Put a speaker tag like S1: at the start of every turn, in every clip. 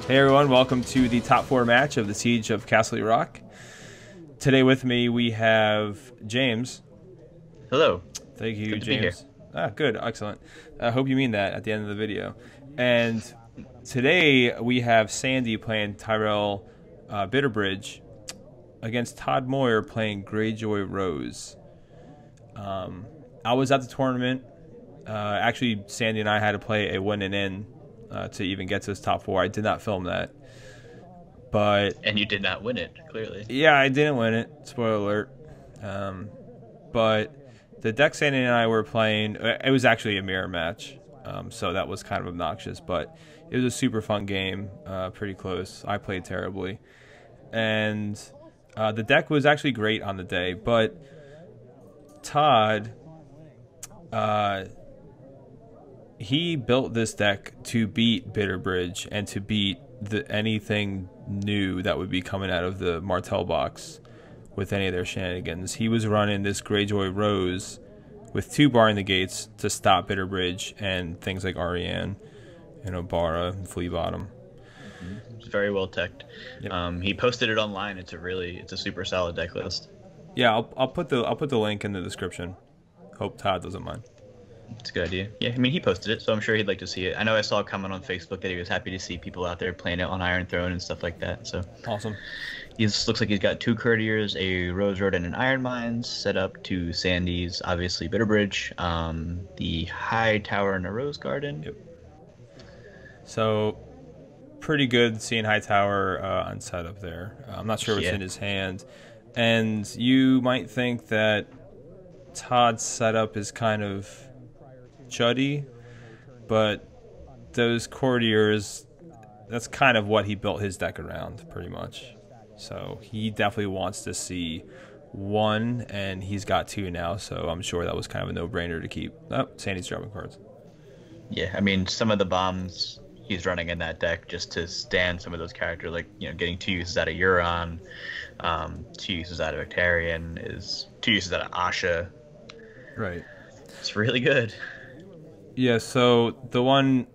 S1: Hey everyone, welcome to the top 4 match of the Siege of Casterly Rock. Today with me we have James.
S2: Hello.
S1: Thank you,
S2: Good to be here.
S1: James. Good, excellent. I hope you mean that at the end of the video. And today we have Sandy playing Tyrell Bitterbridge against Todd Moyer playing Greyjoy Rose. I was at the tournament. Actually, Sandy and I had to play a win and in to even get to this top 4. I did not film that.
S2: And you did not win it, clearly.
S1: Yeah, I didn't win it. Spoiler alert. But the deck Sandy and I were playing, it was actually a mirror match. So that was kind of obnoxious. But it was a super fun game. Pretty close. I played terribly. And the deck was actually great on the day. But Todd, he built this deck to beat Bitterbridge and to beat anything new that would be coming out of the Martell box with any of their shenanigans. He was running this Greyjoy Rose with 2 Bar Negates to stop Bitterbridge and things like Ariane and Obara and Flea Bottom.
S2: It's very well teched. Yep. He posted it online. It's a super solid deck list.
S1: Yeah, I'll put the link in the description. Hope Todd doesn't mind.
S2: It's a good idea. Yeah, I mean, he posted it, so I'm sure he'd like to see it. I know I saw a comment on Facebook that he was happy to see people out there playing it on Iron Throne and stuff like that. So
S1: awesome.
S2: He looks like he's got 2 Courtiers, a Rose Road, and an Iron Mines set up to Sandy's, obviously, Bitterbridge, the High Tower and a Rose Garden.
S1: Yep. So, pretty good seeing High Tower on setup there. I'm not sure what's in his hand. And you might think that Todd's setup is kind of chuddy, but those courtiers, that's kind of what he built his deck around, pretty much. So he definitely wants to see 1, and he's got 2 now, so I'm sure that was kind of a no-brainer to keep. Oh, Sandy's dropping cards.
S2: Yeah, I mean, some of the bombs he's running in that deck just to stand some of those characters, like, you know, getting 2 uses out of Euron, 2 uses out of Victarion, is 2 uses out of Asha.
S1: Right.
S2: It's really good.
S1: Yeah, so the one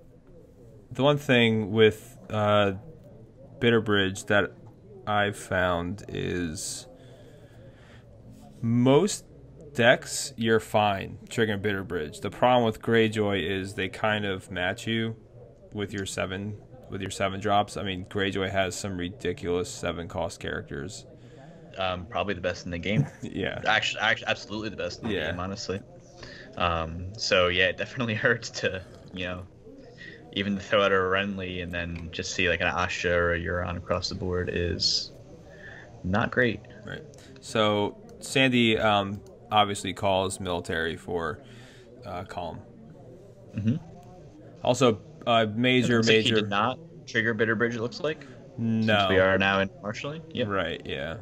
S1: thing with Bitterbridge that I've found is most decks you're fine triggering Bitterbridge. The problem with Greyjoy is they kind of match you with your 7 drops. I mean, Greyjoy has some ridiculous 7-cost characters.
S2: Probably the best in the game.
S1: Yeah.
S2: Actually, absolutely the best in the game, honestly. So yeah, it definitely hurts to, you know, even throw out a Renly and then just see like an Asha or a Euron across the board is not great.
S1: Right. So Sandy obviously calls military for Calm.
S2: Mm-hmm.
S1: Also, major.
S2: He did not trigger Bitterbridge, it looks like.
S1: No.
S2: Since we are now in marshalling. Yep.
S1: Right. Yeah.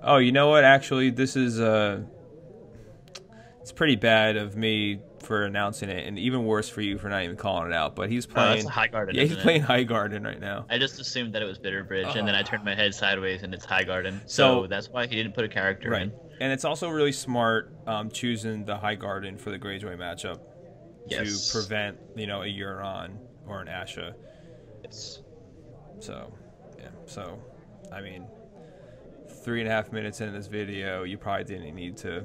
S1: Oh, you know what? Actually, this is it's pretty bad of me for announcing it, and even worse for you for not even calling it out. But he's playing
S2: High Garden.
S1: Yeah, he's playing High Garden right now.
S2: I just assumed that it was Bitterbridge, and then I turned my head sideways, and it's High Garden. So that's why he didn't put a character in.
S1: And it's also really smart choosing the High Garden for the Greyjoy matchup to prevent, you know, a Euron or an Asha.
S2: Yes.
S1: So, yeah. So, I mean, 3.5 minutes into this video, you probably didn't need to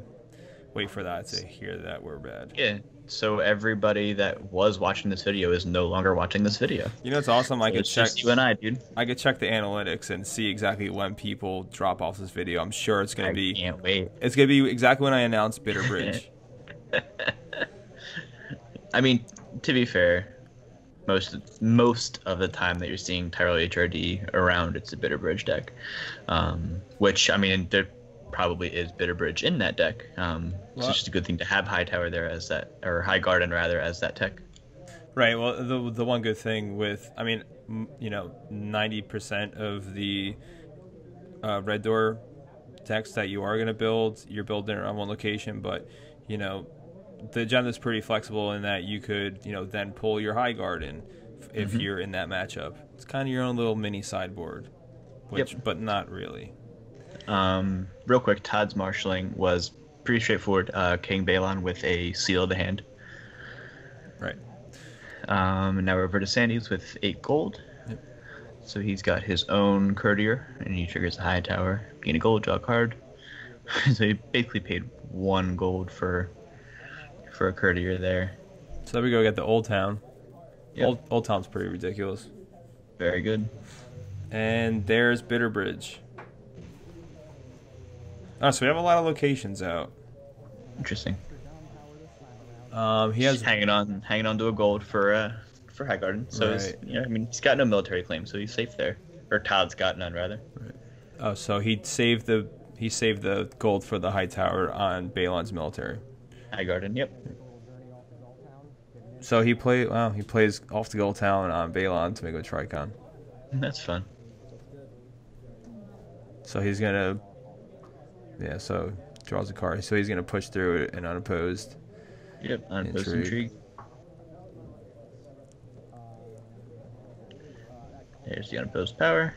S1: wait for that to hear that we're bad.
S2: Yeah. So everybody that was watching this video is no longer watching this video.
S1: You know, it's awesome. I could check.
S2: Just you and I, dude.
S1: I could check the analytics and see exactly when people drop off this video. I'm sure it's gonna be.
S2: I can't wait.
S1: It's gonna be exactly when I announce Bitterbridge.
S2: I mean, to be fair, most of the time that you're seeing Tyrell HRD around, it's a Bitterbridge deck, which I mean there probably is Bitterbridge in that deck. It's just a good thing to have High Tower there as that, or High Garden rather, as that tech.
S1: Right. Well, the one good thing with, I mean, you know, 90% of the Red Door decks that you are gonna build, you're building it on one location, but you know, the agenda's pretty flexible in that you could, you know, then pull your High Garden if you're in that matchup. It's kind of your own little mini sideboard, but not really.
S2: Real quick, Todd's marshalling was pretty straightforward. King Balon with a Seal of the Hand.
S1: Right.
S2: And now we're over to Sandy's with 8 gold.
S1: Yep.
S2: So he's got his own courtier, and he triggers a high tower. Gain a gold, draw a card. So he basically paid 1 gold for a courtier there.
S1: So there we go. Get the Old Town.
S2: Yep.
S1: Old Town's pretty ridiculous.
S2: Very good.
S1: And there's Bitterbridge. Oh, so we have a lot of locations out.
S2: Interesting.
S1: He has
S2: hanging on to a gold for High Garden. So
S1: right.
S2: I mean, he's got no military claim, so he's safe there. Or Todd's got none, rather.
S1: Right. Oh, so he saved the gold for the high tower on Balon's military.
S2: High Garden, yep.
S1: So he plays off the Gold Town on Balon to make a Tricon.
S2: That's fun.
S1: So he's gonna, so draws a card. So he's gonna push through it and unopposed.
S2: Yep, unopposed intrigue. There's the unopposed power.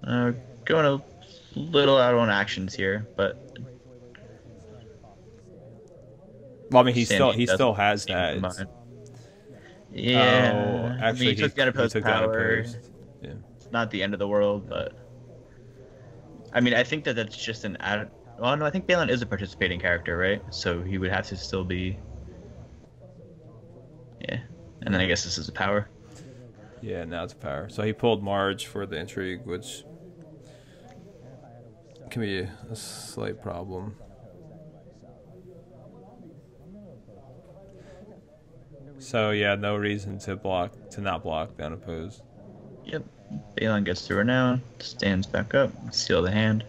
S2: Going a little out on actions here, but.
S1: Well, I mean, he still has that.
S2: Yeah.
S1: Oh, actually,
S2: he took the unopposed power.
S1: Yeah.
S2: It's not the end of the world, but I mean, I think that's just an add. Well, no, I think Balon is a participating character, right? So he would have to still be. Yeah, and then I guess this is a power.
S1: Yeah, now it's a power. So he pulled Marge for the intrigue, which can be a slight problem. So yeah, no reason to not block the unopposed.
S2: Yep. Balon gets through renown, stands back up, seal the hand.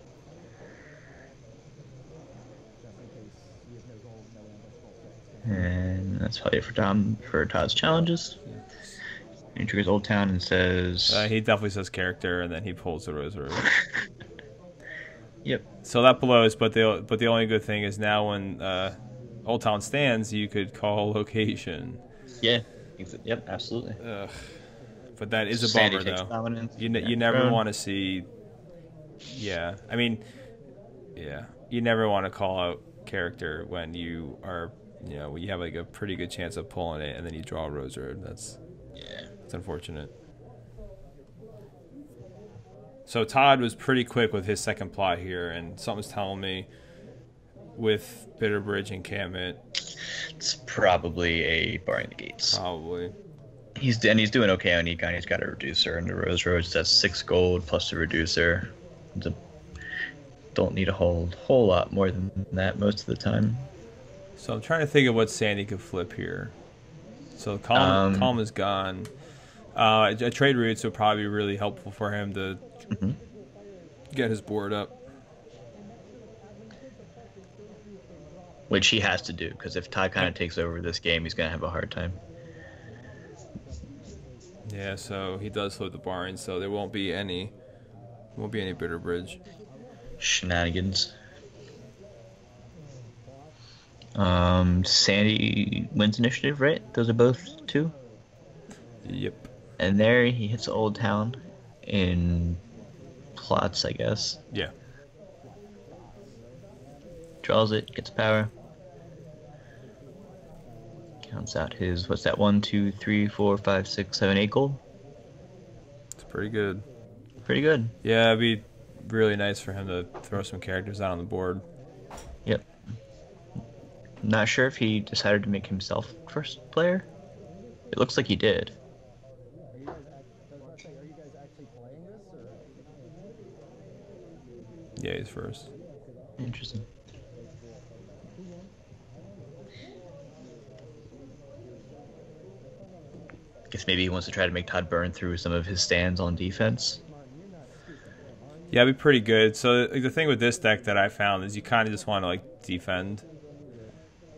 S2: And that's probably it for Todd's challenges. He triggers Old Town and says
S1: he definitely says character, and then he pulls the Rosary.
S2: Yep.
S1: So that blows, but the only good thing is now when Old Town stands, you could call location.
S2: Yeah. Yep. Absolutely.
S1: But that is a bummer, though. You never want to see. Yeah, I mean, yeah, you never want to call out character when you are, when you have like a pretty good chance of pulling it, and then you draw a Rose Road. That's unfortunate. So Todd was pretty quick with his second plot here, and something's telling me with Bitterbridge and Camet,
S2: it's probably a Barring the Gates.
S1: Probably.
S2: He's doing okay on Econ. He's got a reducer, and the Rose Roads, that's 6 gold plus a reducer. Don't need a whole lot more than that most of the time.
S1: So I'm trying to think of what Sandy could flip here. So Calm is gone. A trade routes would probably be really helpful for him to get his board up.
S2: Which he has to do, because if Todd kind of takes over this game, he's going to have a hard time.
S1: Yeah, so he does flip the barn, so there won't be any Bitterbridge
S2: shenanigans. Sandy wins initiative, right? Those are both 2.
S1: Yep.
S2: And there he hits Old Town in plots, I guess.
S1: Yeah.
S2: Draws it, gets power. Counts out his, what's that, 1, 2, 3, 4, 5, 6, 7, 8 gold?
S1: It's pretty good.
S2: Pretty good.
S1: Yeah, it'd be really nice for him to throw some characters out on the board.
S2: Yep. Not sure if he decided to make himself first player. It looks like he did.
S1: Yeah, he's first.
S2: Interesting. Guess maybe he wants to try to make Todd burn through some of his stands on defense.
S1: Yeah, it'd be pretty good. So the thing with this deck that I found is you kind of just want to like defend.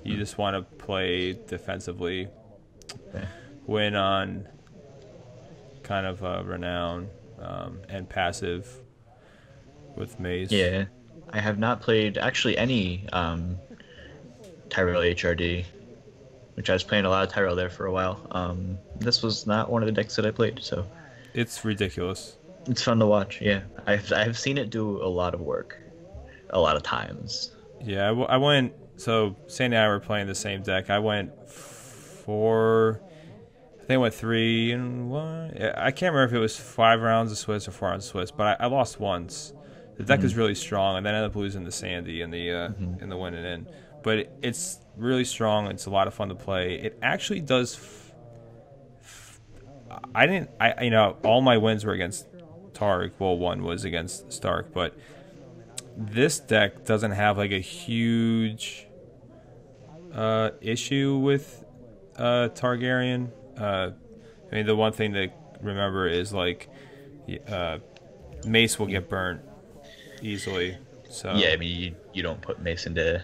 S1: You just want to play defensively, win on kind of renown and passive with Maze.
S2: Yeah, I have not played actually any Tyrell HRD, which I was playing a lot of Tyrell there for a while. This was not one of the decks that I played, so
S1: it's ridiculous.
S2: It's fun to watch. Yeah, I've seen it do a lot of work, a lot of times.
S1: Yeah, I went. So Sandy and I were playing the same deck. I went 4. They went 3-1. I can't remember if it was 5 rounds of Swiss or 4 rounds of Swiss, but I lost once. The deck is really strong, and then I ended up losing to Sandy in the win and in. But it's really strong. It's a lot of fun to play. It actually does. All my wins were against Tarek. Well, one was against Stark, but this deck doesn't have like a huge issue with Targaryen. The one thing to remember is like Mace will get burnt easily. So
S2: yeah, I mean you don't put Mace into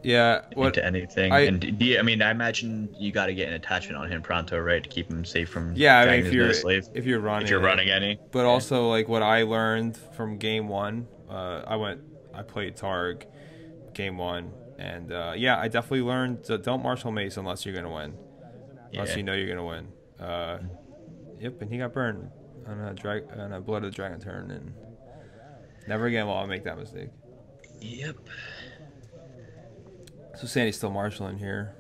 S2: anything. I imagine you got to get an attachment on him pronto, right, to keep him safe from
S1: if you're running
S2: any.
S1: But also like what I learned from game 1, I played Targ game 1, and I definitely learned don't marshal Mace unless you're gonna win, unless you know you're gonna win. Yep, and he got burned on a Blood of the Dragon turn, and never again will I make that mistake.
S2: Yep.
S1: So Sandy's still marshaling here.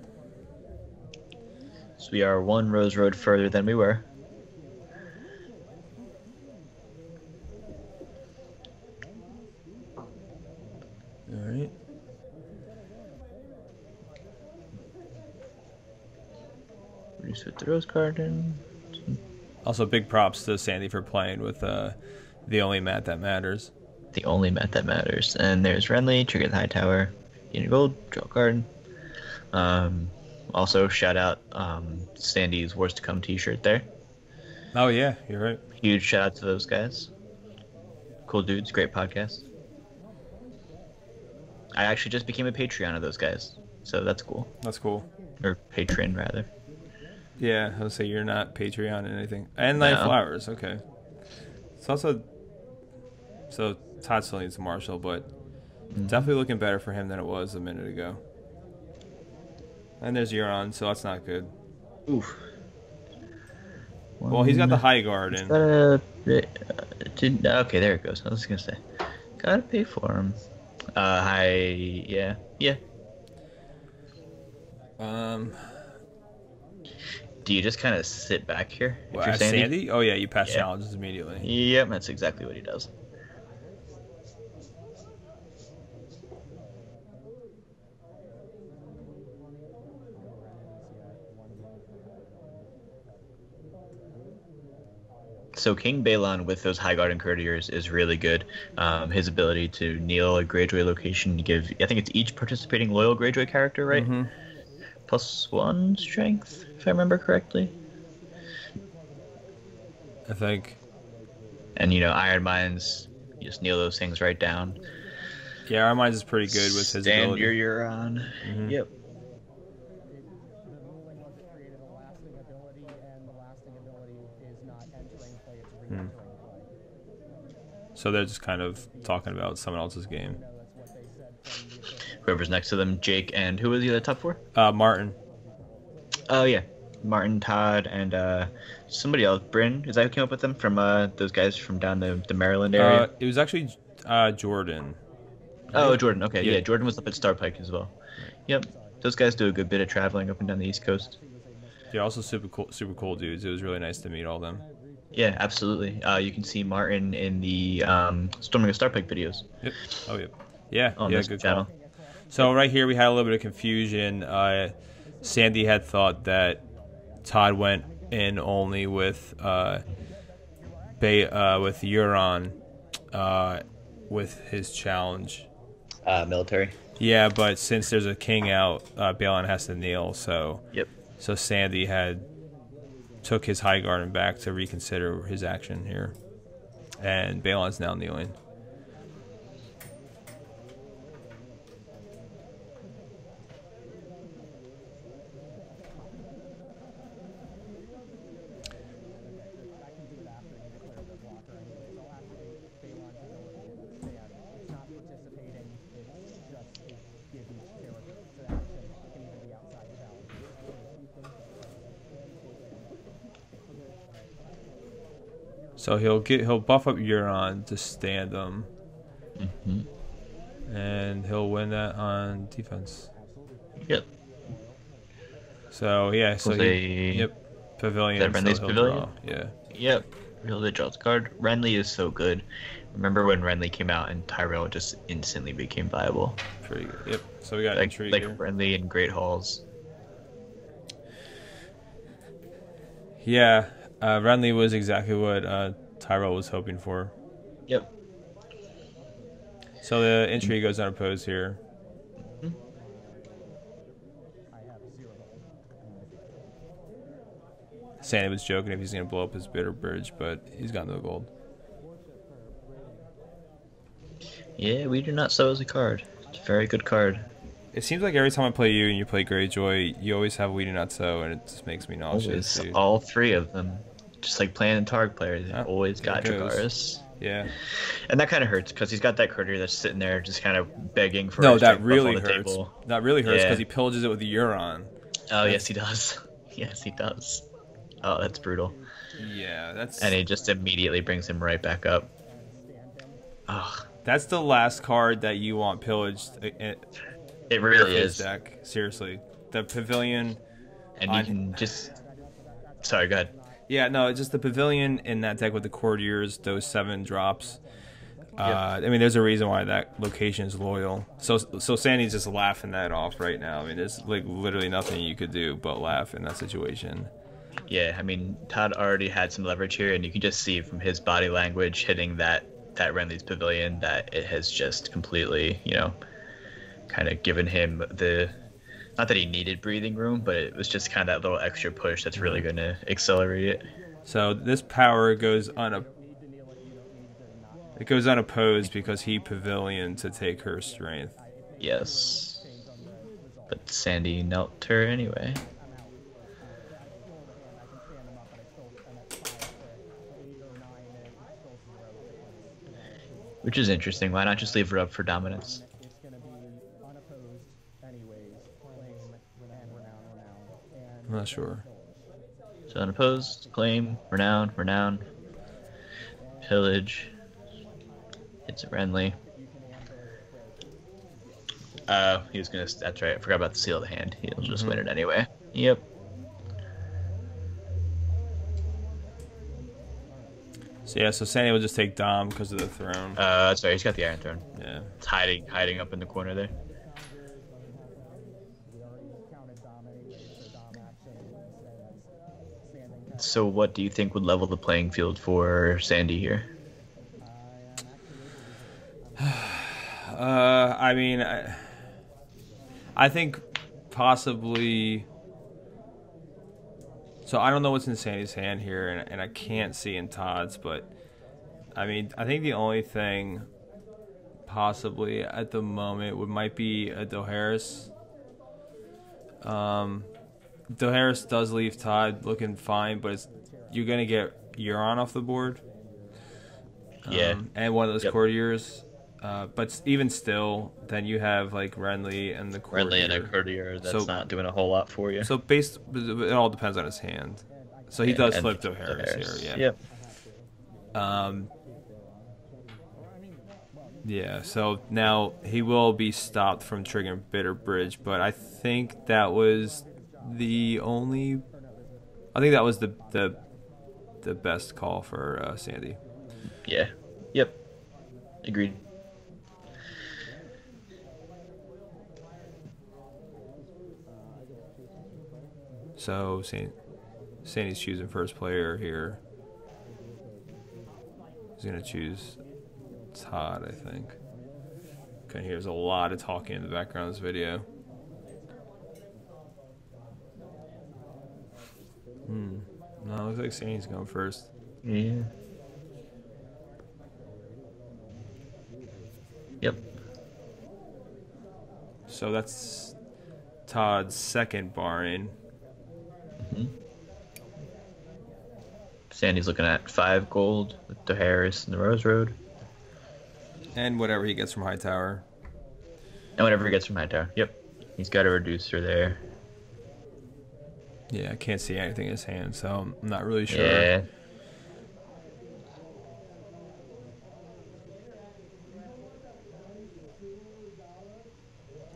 S2: So we are 1 Rose Road further than we were.
S1: All right.
S2: Reduce with the Rose Garden.
S1: Also, big props to Sandy for playing with the only mat that matters.
S2: The only mat that matters. And there's Renly, Trigger the High Tower, Gain Gold, Draw Card. Also, shout out Sandy's Wars to Come t-shirt there.
S1: Oh, yeah, you're right.
S2: Huge shout out to those guys. Cool dudes, great podcast. I actually just became a Patreon of those guys, so that's cool.
S1: That's cool.
S2: Or patron, rather.
S1: Yeah, I'll say you're not Patreon or anything. And Night Flowers, okay. So Todd still needs a Marshall, but definitely looking better for him than it was a minute ago. And there's Euron, so that's not good.
S2: Oof.
S1: Well, he's got the High Garden.
S2: Okay, there it goes. I was gonna say, gotta pay for him. Yeah. Do you just kind of sit back here?
S1: If you're Sandy? Oh yeah, you pass challenges immediately.
S2: Yep, that's exactly what he does. So King Balon with those High Garden Courtiers is really good. His ability to kneel a Greyjoy location to give, I think it's each participating loyal Greyjoy character, right? +1 strength, if I remember correctly.
S1: I think.
S2: And Iron Mines, you just kneel those things right down.
S1: Yeah, Iron Mines is pretty good with his ability.
S2: Stand your Euron. Yep.
S1: So they're just kind of talking about someone else's game.
S2: Whoever's next to them, Jake, and who was the other top 4?
S1: Martin.
S2: Oh yeah, Martin, Todd, and somebody else. Bryn, is that who came up with them from those guys from down the Maryland area?
S1: It was actually Jordan.
S2: Oh, Jordan. Okay, yeah, Jordan was up at Starpike as well. Yep, those guys do a good bit of traveling up and down the East Coast.
S1: Yeah, also super cool dudes. It was really nice to meet all of them.
S2: Yeah, absolutely. You can see Martin in the Storming of Starpike videos.
S1: Yep. Oh, yep. Yeah.
S2: On this
S1: good
S2: channel.
S1: Call. So right here we had a little bit of confusion. Sandy had thought that Todd went in only with Euron with his challenge.
S2: Military.
S1: Yeah, but since there's a king out, Balon has to kneel. So.
S2: Yep.
S1: So Sandy took his High Garden back to reconsider his action here, and Balon's now kneeling. So he'll buff up Euron to stand him, and he'll win that on defense.
S2: Yep.
S1: So yeah, so
S2: yep.
S1: Pavilion.
S2: Renly's
S1: so he'll
S2: Pavilion?
S1: draw. Yeah.
S2: Yep. He'll draw the card. Renly is so good. Remember when Renly came out and Tyrell just instantly became viable?
S1: Pretty good. Yep. So we got
S2: like
S1: intrigue
S2: like
S1: here.
S2: Renly in Great Halls.
S1: Yeah, Renly was exactly what Tyrell was hoping for.
S2: Yep.
S1: So the intrigue goes unopposed here.
S2: Mm-hmm.
S1: Sandy was joking if he's going to blow up his bitter bridge, but he's got no gold.
S2: Yeah, we do not sell as a card. It's a very good card.
S1: It seems like every time I play you and you play Greyjoy, you always have We Do Not Sow, and it just makes me nauseous.
S2: Always, all three of them. Just like playing Targ players, they've always got Dracarys.
S1: Yeah.
S2: And that kind of hurts because he's got that courier that's sitting there just kind of begging for
S1: no,
S2: that really hurts.
S1: That really hurts because he pillages it with the Euron.
S2: Oh, yes, he does. Yes, he does. Oh, that's brutal.
S1: Yeah, that's...
S2: And he just immediately brings him right back up.
S1: Ugh. That's the last card that you want pillaged.
S2: It really is.
S1: Deck. Seriously. The Pavilion...
S2: And you can just... Sorry, go ahead.
S1: Yeah, no, just the Pavilion in that deck with the courtiers, those 7 drops. I mean, there's a reason why that location is loyal. So Sandy's just laughing that off right now. I mean, there's like literally nothing you could do but laugh in that situation.
S2: Yeah, I mean, Todd already had some leverage here, and you can just see from his body language hitting that Renly's Pavilion that it has just completely, kind of given him the... Not that he needed breathing room, but it was just kind of that little extra push that's really going to accelerate it.
S1: So this power goes unopposed because he Pavilioned to take her strength.
S2: Yes. But Sandy knelt her anyway. Which is interesting. Why not just leave her up for dominance?
S1: I'm not sure.
S2: So unopposed, claim, renown, pillage. It's a Renly. He was gonna. That's right. I forgot about the seal of the hand. He'll just win it anyway. Yep.
S1: So yeah, so Sandy will just take Dom because of the throne.
S2: That's right. He's got the Iron Throne.
S1: Yeah.
S2: It's hiding up in the corner there. So what do you think would level the playing field for Sandy here?
S1: I mean, I think possibly... So I don't know what's in Sandy's hand here, and I can't see in Todd's, but I mean, I think the only thing possibly at the moment might be a Dohaeris. Dohaeris does leave Todd looking fine, but you're going to get Euron off the board.
S2: Yeah.
S1: And one of those courtiers. But even still, then you have like Renly and the courtier.
S2: Renly and a courtier that's not doing a whole lot for you.
S1: So it all depends on his hand. So he does flip Dohaeris here. Yeah.
S2: Yep.
S1: Yeah, so now he will be stopped from triggering Bitter Bridge, but I think that was the only... I think that was the best call for Sandy.
S2: Yeah. Yep. Agreed.
S1: So Sandy's choosing first player here. He's going to choose Todd, I think. Okay, here's a lot of talking in the background of this video. No, it looks like Sandy's going first.
S2: Yeah. Yep.
S1: So that's Todd's second barring.
S2: Sandy's looking at 5 gold with Dohaeris and the Rose Road.
S1: And whatever he gets from Hightower.
S2: And whatever he gets from Hightower. Yep. He's got a reducer there.
S1: Yeah, I can't see anything in his hand, so I'm not really sure.
S2: Yeah.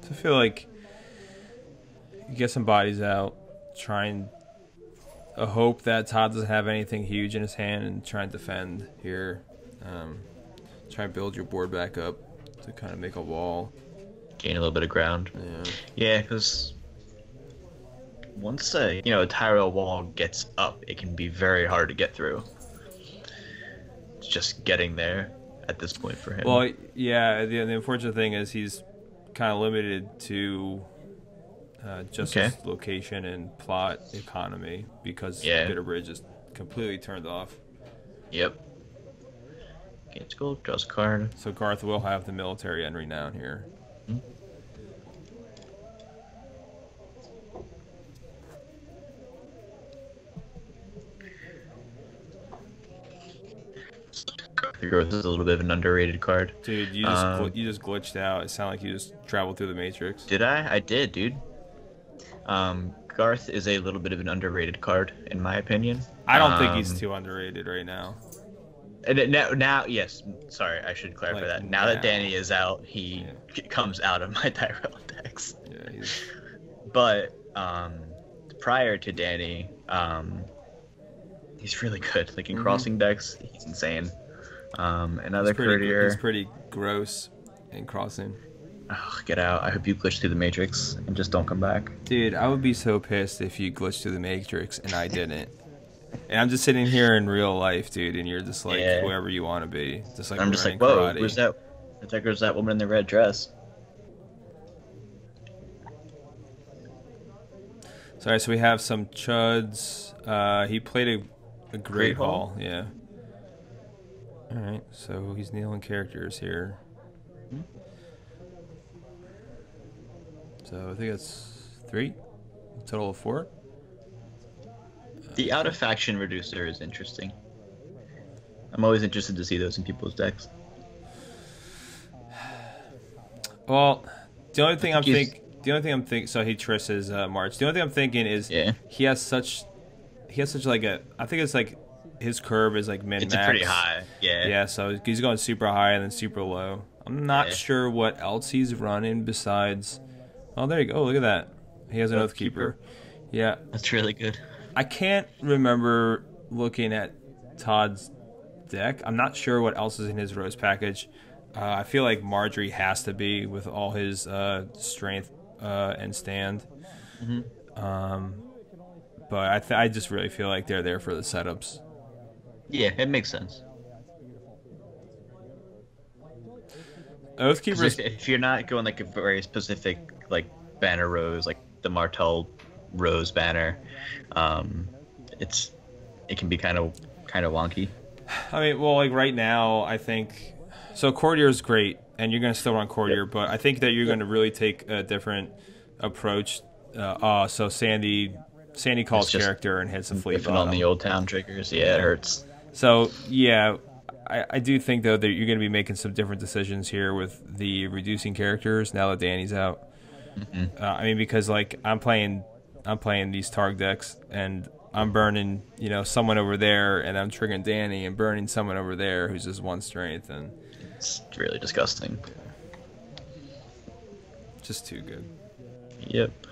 S1: So I feel like you get some bodies out, try and a hope that Todd doesn't have anything huge in his hand and try and defend here. Try and build your board back up to kind of make a wall.
S2: Gain a little bit of ground.
S1: Yeah.
S2: Yeah, because once a Tyrell wall gets up, it can be very hard to get through. It's just getting there at this point for him.
S1: Well, yeah. The unfortunate thing is he's kind of limited to just his location and plot economy because Bitterbridge is completely turned off.
S2: Yep. Gains gold, draws a card.
S1: So Garth will have the military and renown here.
S2: The growth is a little bit of an underrated card.
S1: Dude, you just glitched out. It sounded like you just traveled through the Matrix.
S2: Did I? I did, dude. Garth is a little bit of an underrated card, in my opinion.
S1: I don't think he's too underrated right now.
S2: And now, yes. Sorry, I should clarify that. Now that Danny is out, he comes out of my Tyrell decks.
S1: Yeah,
S2: But prior to Danny, he's really good. Like in crossing decks, he's insane. Another courtier.
S1: He's pretty gross in crossing.
S2: Oh, get out. I hope you glitch through the Matrix and just don't come back.
S1: Dude, I would be so pissed if you glitched through the Matrix and I didn't. And I'm just sitting here in real life, dude, and you're just like whoever you want to be. Just like
S2: I'm just like, whoa, who's that? I think there's that woman in the red dress.
S1: Sorry, so we have some chuds. He played a great haul. Yeah. Alright, so he's nailing characters here. So I think that's 3. Total of 4.
S2: The out-of-faction reducer is interesting. I'm always interested to see those in people's decks.
S1: Well, the only thing I'm thinking. So he trisses March. The only thing I'm thinking is he has such like a. I think it's like his curve is like min-max.
S2: It's pretty high. Yeah.
S1: Yeah. So he's going super high and then super low. I'm not sure what else he's running besides. Oh, there you go. Oh, look at that. He has an Oathkeeper. Yeah.
S2: That's really good.
S1: I can't remember looking at Todd's deck. I'm not sure what else is in his Rose package. I feel like Marjorie has to be with all his strength and stand. But I just really feel like they're there for the setups.
S2: Yeah, it makes sense.
S1: Oathkeepers.
S2: If you're not going like a very specific like banner rose, like the Martell Rose banner, it can be kind of wonky.
S1: I mean, well, like right now, I think so. Courtier is great, and you're going to still run Courtier, but I think that you're going to really take a different approach. So Sandy calls character and hits a fleet bottom.
S2: On the old town triggers, it hurts.
S1: So yeah, I do think though that you're going to be making some different decisions here with the reducing characters now that Danny's out. I mean, because like I'm playing these Targ decks and I'm burning someone over there, and I'm triggering Danny and burning someone over there who's just 1 strength, and
S2: it's really disgusting.
S1: Just too good.
S2: Yep.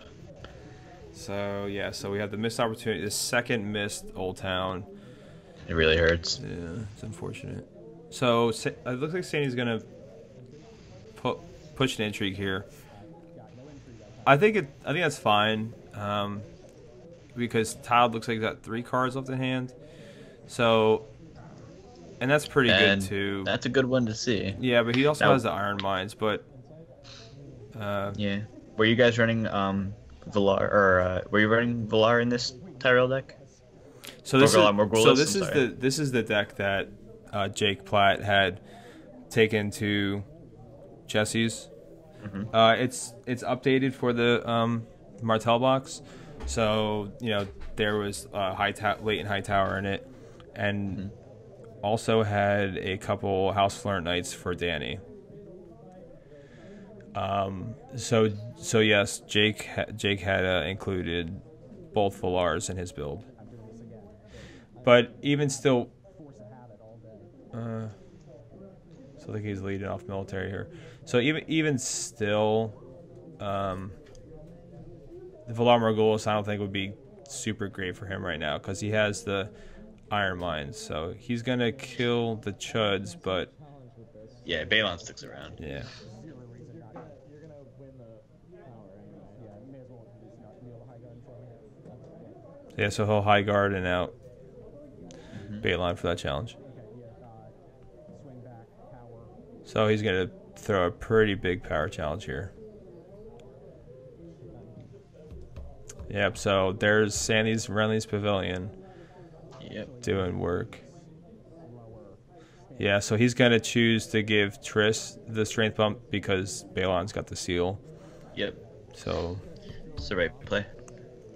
S1: So yeah, so we have the missed opportunity, the second missed Old Town.
S2: It really hurts.
S1: Yeah, it's unfortunate. So it looks like Sandy's gonna push an intrigue here. I think that's fine, because Todd looks like he's got 3 cards left in hand. So, and that's pretty good too.
S2: That's a good one to see.
S1: Yeah, but he also has the Iron Mines. But
S2: yeah, were you guys running Valar, or were you running Valar in this Tyrell deck?
S1: So this is the deck that Jake Platt had taken to Jesse's. It's updated for the Martell box, so there was Latent Hightower in it, and also had a couple House Florent Knights for Danny. So yes, Jake had included both Valars in his build, but even still, so I think he's leading off military here. So even still, the Valar Morghulis I don't think would be super great for him right now because he has the Iron Mines. So he's going to kill the Chuds, but...
S2: Yeah, Balon sticks around.
S1: Yeah. Yeah, so he'll high guard and out Balon for that challenge. So he's going to throw a pretty big power challenge here. Yep, so there's Sandy's Renly's Pavilion.
S2: Yep.
S1: Doing work. Yeah, so he's going to choose to give Triss the strength bump because Balon's got the seal.
S2: Yep.
S1: So...
S2: It's the right play.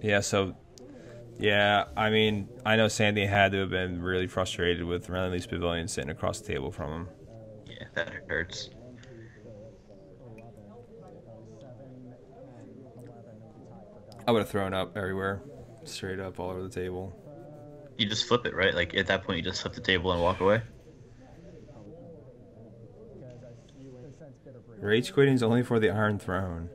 S1: Yeah, so... Yeah, I mean, I know Sandy had to have been really frustrated with Renly's Pavilion sitting across the table from him.
S2: Yeah, that hurts.
S1: I would have thrown up everywhere. Straight up all over the table.
S2: You just flip it, right? Like, at that point, you just flip the table and walk away?
S1: Rage quitting is only for the Iron Throne.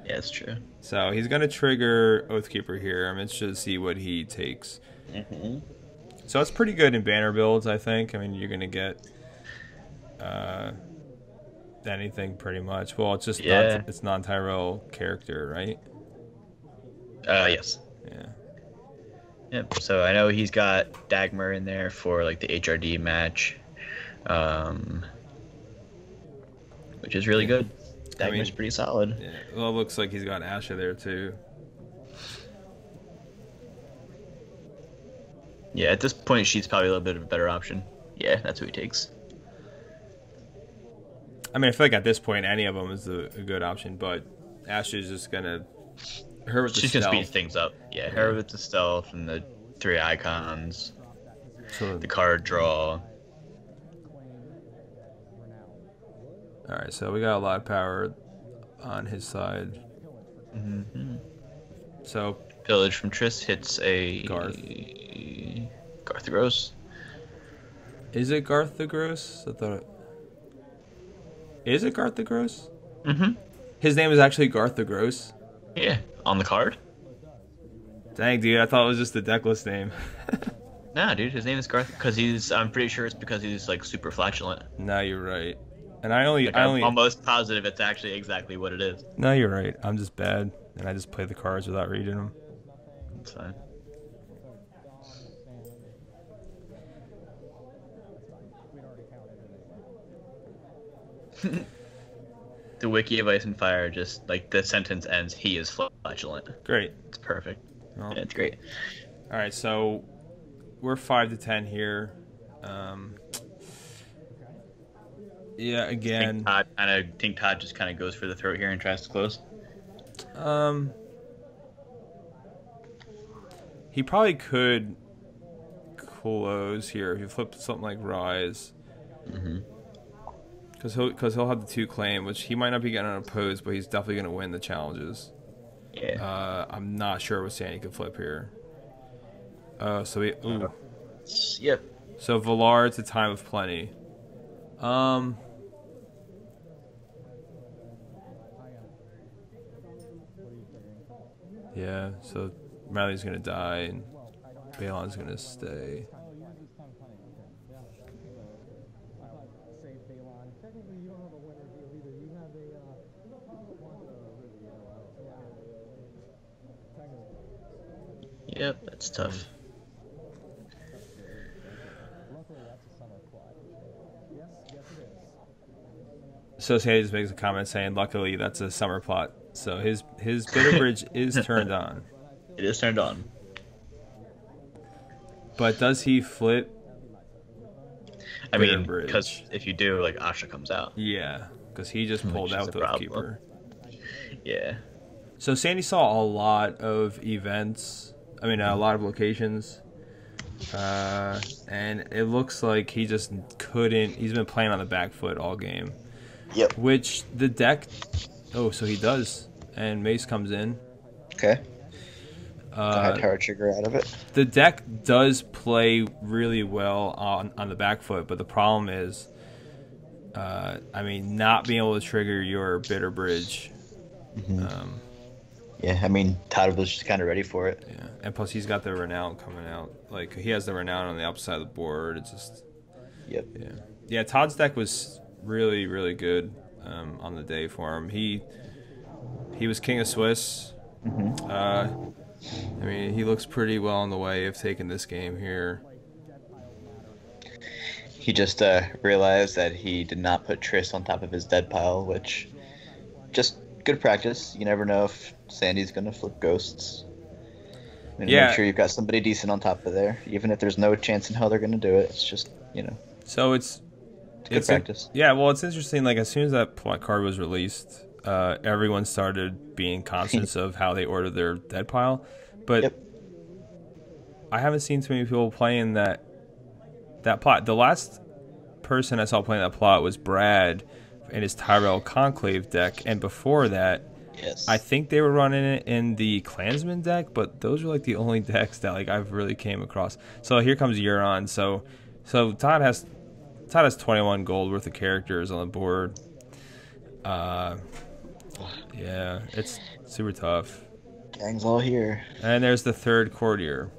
S2: Yeah, it's true.
S1: So he's going to trigger Oathkeeper here. I'm interested to see what he takes. So it's pretty good in banner builds, I think. I mean, you're going to get anything pretty much. Well, it's just it's non-Tyrell character, right?
S2: Yes.
S1: Yeah.
S2: Yep. So I know he's got Dagmar in there for like the HRD match, which is really good. Dagmar's pretty solid.
S1: Yeah. Well, it looks like he's got Asha there too.
S2: Yeah, at this point, she's probably a little bit of a better option. Yeah, that's who he takes.
S1: I mean, I feel like at this point, any of them is a good option, but Asha's just gonna.
S2: She's gonna speed things up. Yeah, her with the stealth and the 3 icons, the card draw.
S1: All right, so we got a lot of power on his side. So
S2: Pillage from Triss hits a
S1: Garth
S2: the Gross.
S1: Is it Garth the Gross? I thought it... Is it Garth the Gross? His name is actually Garth the Gross?
S2: Yeah, on the card.
S1: Dang, dude, I thought it was just the deck list name.
S2: Nah, dude, his name is Garth because I'm pretty sure it's because he's like super flatulent.
S1: No, you're right. And I'm
S2: almost positive it's actually exactly what it is.
S1: No, you're right. I'm just bad, and I just play the cards without reading them.
S2: That's fine. The wiki of Ice and Fire, just like the sentence ends, he is flatulent.
S1: Great.
S2: It's perfect.
S1: Well,
S2: yeah, it's great.
S1: All right, so we're 5 to 10 here. Yeah, again.
S2: I think Todd just kind of goes for the throat here and tries to close.
S1: He probably could close here if you flip something like Rise. Because he'll have the 2 claim, which he might not be getting unopposed, but he's definitely going to win the challenges.
S2: Yeah.
S1: I'm not sure what Sandy can flip here. So we... Ooh.
S2: Yep.
S1: So Valar, it's a time of plenty. Yeah, so Riley's gonna die and Balon's gonna stay.
S2: Yep, that's tough.
S1: So Sandy just makes a comment saying, luckily that's a summer plot. So his bitter bridge is turned on.
S2: It is turned on.
S1: But does he flip?
S2: I mean, because if you do, like, Asha comes out.
S1: Yeah, because he just pulled out the Oathkeeper.
S2: Yeah.
S1: So Sandy saw a lot of events. I mean, a lot of locations. And it looks like he just couldn't. He's been playing on the back foot all game.
S2: Yep.
S1: Which the deck. Oh, so he does. And Mace comes in.
S2: Okay. High tower trigger out of it.
S1: The deck does play really well on the back foot, but the problem is, I mean, not being able to trigger your bitter bridge.
S2: Yeah, I mean, Todd was just kind of ready for it.
S1: Yeah, and plus he's got the renown coming out. Like he has the renown on the opposite side of the board. It's just
S2: Yep.
S1: yeah. Todd's deck was really really good on the day for him. He was king of Swiss. I mean, he looks pretty well on the way of taking this game here.
S2: He just realized that he did not put Triss on top of his dead pile, which just good practice. You never know if Sandy's gonna flip ghosts. And
S1: Yeah.
S2: make sure you've got somebody decent on top of there, even if there's no chance in hell they're gonna do it. It's just
S1: So it's
S2: good practice.
S1: Yeah, well, it's interesting. Like as soon as that plot card was released, everyone started being conscious of how they ordered their dead pile, but I haven't seen too many people playing that plot. The last person I saw playing that plot was Brad in his Tyrell Conclave deck, and before that, I think they were running it in the Clansman deck, but those are like the only decks that like I've really came across. So here comes Euron. So Todd has 21 gold worth of characters on the board. Yeah, it's super tough.
S2: Gang's all here.
S1: And there's the third courtier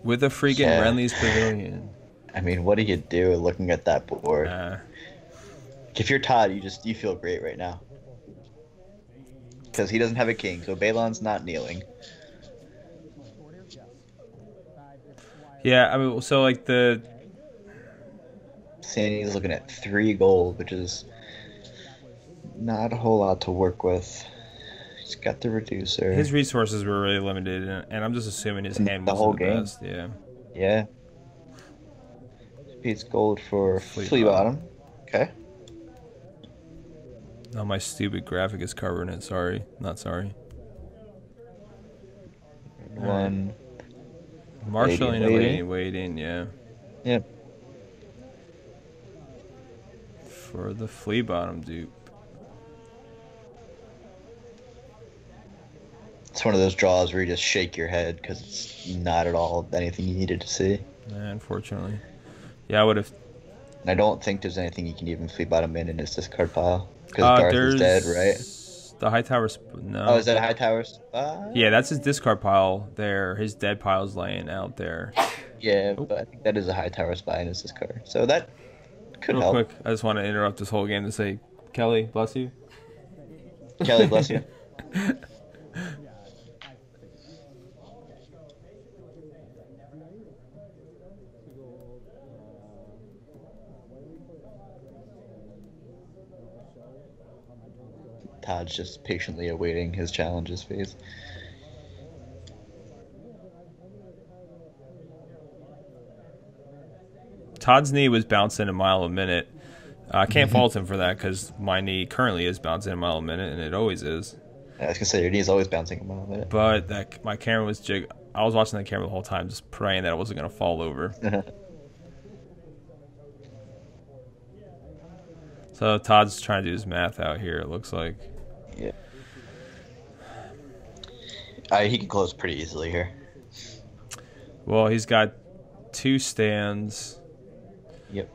S1: with a freaking Renly's Pavilion.
S2: I mean, what do you do looking at that board? If you're Todd, you feel great right now. Because he doesn't have a king, so Balon's not kneeling.
S1: Yeah, I mean, so like
S2: Sandy's looking at 3 gold, which is not a whole lot to work with. He's got the reducer.
S1: His resources were really limited, and I'm just assuming his hand wasn't the best. Yeah.
S2: Yeah. Beats gold for flea bottom. Okay.
S1: Oh, my stupid graphic is covering it. Sorry. Not sorry.
S2: One.
S1: Marshalling and waiting, yeah.
S2: Yep.
S1: For the flea bottom dupe.
S2: It's one of those draws where you just shake your head because it's not at all anything you needed to see.
S1: Unfortunately. Yeah, I would have.
S2: And I don't think there's anything you can even flea bottom in his discard pile. Because Darth is dead, right?
S1: The Hightower. No.
S2: Oh, is that a Hightower spot?
S1: Yeah, that's his discard pile there. His dead pile's laying out there.
S2: Yeah, but I think that is a Hightower spot in his discard. So that could help.
S1: Real quick, I just want to interrupt this whole game to say, Kelly, bless you.
S2: Kelly, bless you. Todd's just patiently awaiting his challenges phase.
S1: Todd's knee was bouncing a mile a minute. I can't fault him for that because my knee currently is bouncing a mile a minute, and it always is.
S2: I was gonna say your knee is always bouncing a mile a minute.
S1: But my camera was I was watching the camera the whole time, just praying that it wasn't gonna fall over. So Todd's trying to do his math out here. It looks like.
S2: Yeah. He can close pretty easily here.
S1: Well, he's got 2 stands.
S2: Yep.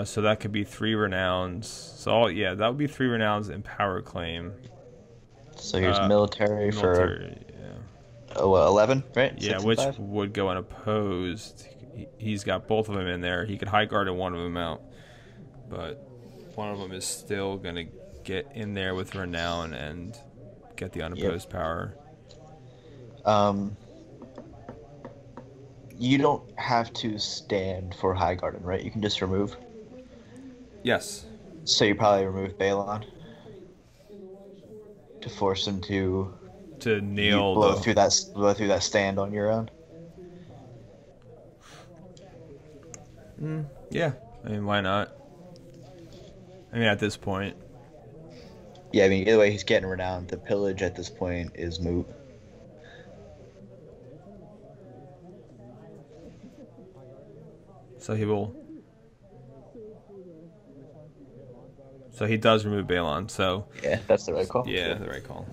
S1: So that could be 3 renowns. So that would be 3 renowns and power claim.
S2: So here's military for 11, right?
S1: Yeah, which would go unopposed. He's got both of them in there. He could high guard and one of them out, but one of them is still gonna get in there with renown and get the unopposed power.
S2: You don't have to stand for High Garden, right? You can just remove.
S1: Yes.
S2: So you probably remove Balon to force him to
S1: kneel,
S2: blow through that stand on your own.
S1: Yeah, I mean, why not? I mean, at this point.
S2: Yeah, I mean, either way, he's getting renowned. The pillage at this point is moot.
S1: So he will. So he does remove Balon. So
S2: yeah, that's the right call.
S1: Yeah, the right call.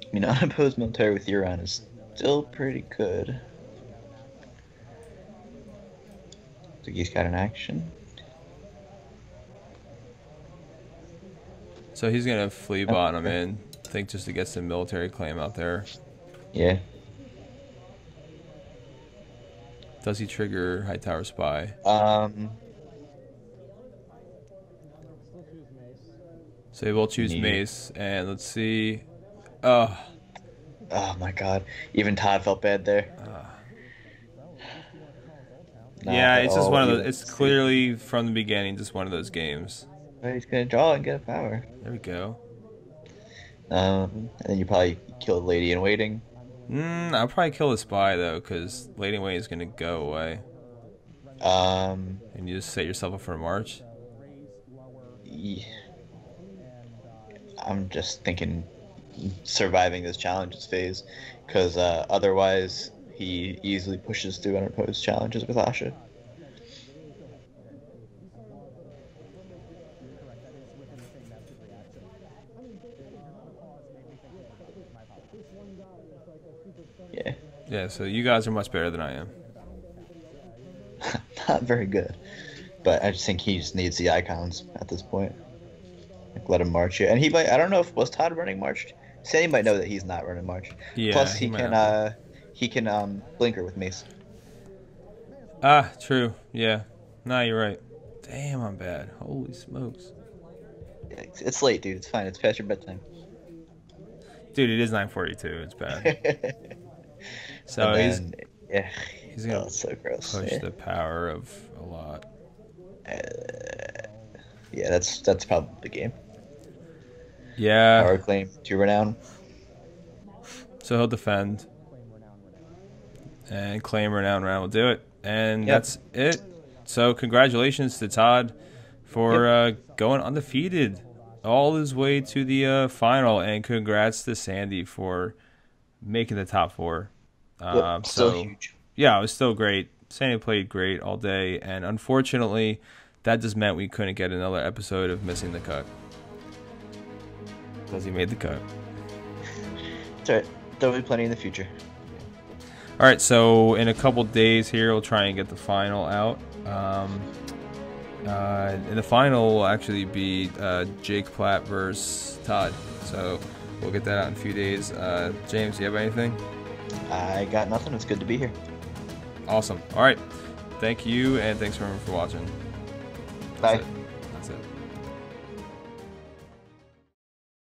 S2: I mean, unopposed military with Euron is still pretty good. I think he's got an action.
S1: So he's gonna flea bottom in, I think, just to get some military claim out there.
S2: Yeah.
S1: Does he trigger Hightower Spy? So he will choose Mace, and let's see. Oh
S2: my God! Even Todd felt bad there.
S1: Yeah, it's just one of those. It's clearly from the beginning just one of those games.
S2: But he's gonna draw and get a power.
S1: There we go.
S2: And then you probably kill the Lady in Waiting.
S1: I'll probably kill the Spy though, because Lady in Waiting is gonna go away. And you just set yourself up for a march.
S2: Yeah. I'm just thinking surviving this challenges phase, because otherwise he easily pushes through unopposed challenges with Asha. Yeah.
S1: Yeah, so you guys are much better than I am.
S2: Not very good. But I just think he just needs the icons at this point. Like, let him march it. And he might, I don't know if, was Todd running march? Sandy might know that he's not running march.
S1: Yeah,
S2: plus he can blinker with Mace.
S1: True. Yeah. Nah, you're right. Damn, I'm bad. Holy smokes.
S2: It's late, dude. It's fine. It's past your bedtime.
S1: Dude, it is 9:42. It's bad. So he's gonna
S2: so gross.
S1: push the power of a lot.
S2: Yeah, that's probably the game.
S1: Yeah.
S2: Power claim 2 renown.
S1: So he'll defend and claim renown. Renown will do it, and that's it. So congratulations to Todd for going undefeated all his way to the final, and congrats to Sandy for making the top 4.
S2: Still huge.
S1: Yeah, it was still great. Sandy played great all day, and unfortunately, that just meant we couldn't get another episode of Missing the Cut. Because he made the cut.
S2: It's alright. There'll be plenty in the future.
S1: Alright, so in a couple days here, we'll try and get the final out. And the final will actually be Jake Platt versus Todd. So we'll get that out in a few days. James, do you have anything?
S2: I got nothing. It's good to be here.
S1: Awesome. All right. Thank you, and thanks for watching.
S2: Bye.
S1: That's it.